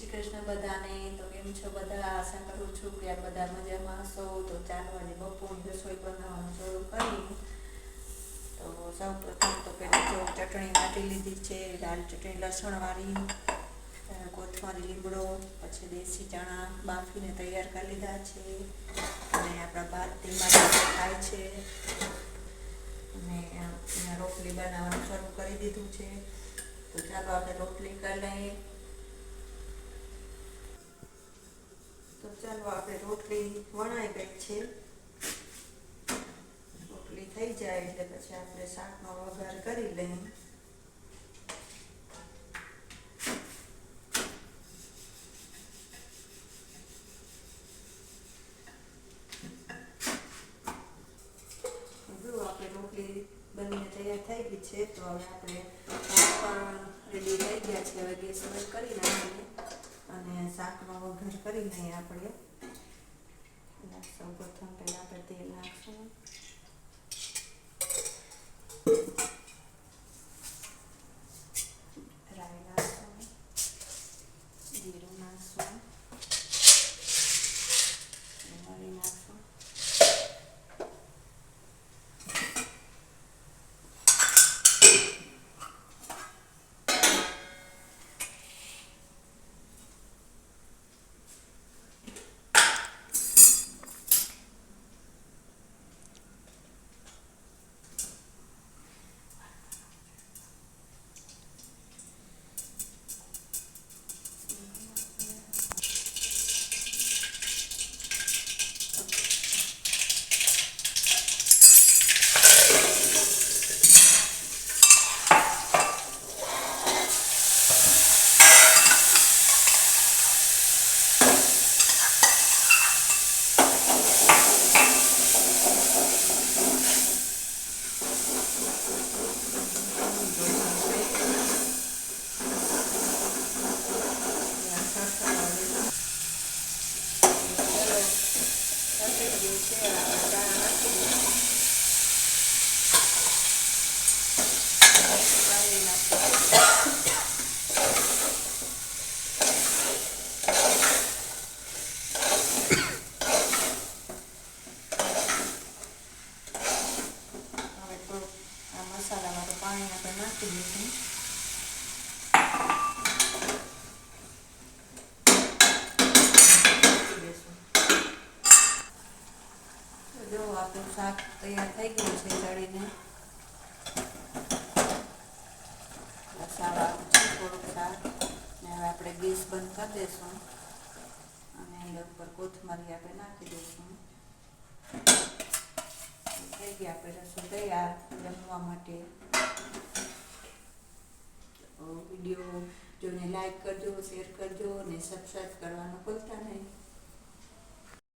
શ્રી કૃષ્ણ બધાને. તો કેમ છો બધા? આશા કરું છું કે આ બધા મજામાં હશો. તો ચાલો આજે બપોરની રસોઈ બનાવવાનું શરૂ કરી. તો સૌ પ્રથમ તો પેલી જો ચટણી વાટી લીધી છે, લાલ ચટણી લસણવાળી, કોથમરી લીમડો, પછી દેશી ચણા બાફીને તૈયાર કરી લીધા છે, અને આપણા ભાત ધીમા થાય છે, અને રોટલી બનાવવાનું શરૂ કરી દીધું છે. તો ચાલો આપણે રોટલી કરી લઈએ. તો ચાલો આપણે રોટલી વણાઈ ગઈ છે. રોટલી થઈ જાય એટલે પછી આપણે શાકનો વઘાર કરી લઈએ. જો આપણે રોટલી બનીને તૈયાર થઈ ગઈ છે. તો હવે આપણે શાક પણ રેડી થઈ ગયા છે. હવે ગેસ બંધ કરી નાખીએ અને શાકનો વઘાર કરી લઈએ આપણે. સૌ પ્રથમ પહેલાં આપણે તેલ નાખશું, રાઈ નાખશું, જીરું નાખશું, મરી નાખશું, મસાલાવાળું પાણી આપણે નાખી દઈશું. જો આપણું શાક તૈયાર થઈ ગયું છે ચડીને. રસાવાળું છે થોડુંક શાક. ને હવે આપણે ગેસ બંધ કરી દઈશું અને એના ઉપર કોથમરી આપણે નાખી દઈશું. થઈ ગયા આપણે રસોઈ તૈયાર જમવા માટે. વિડીયો જોઈને લાઈક કરજો, શેર કરજો અને સબસ્ક્રાઈબ કરવાનું ભૂલતા નહીં.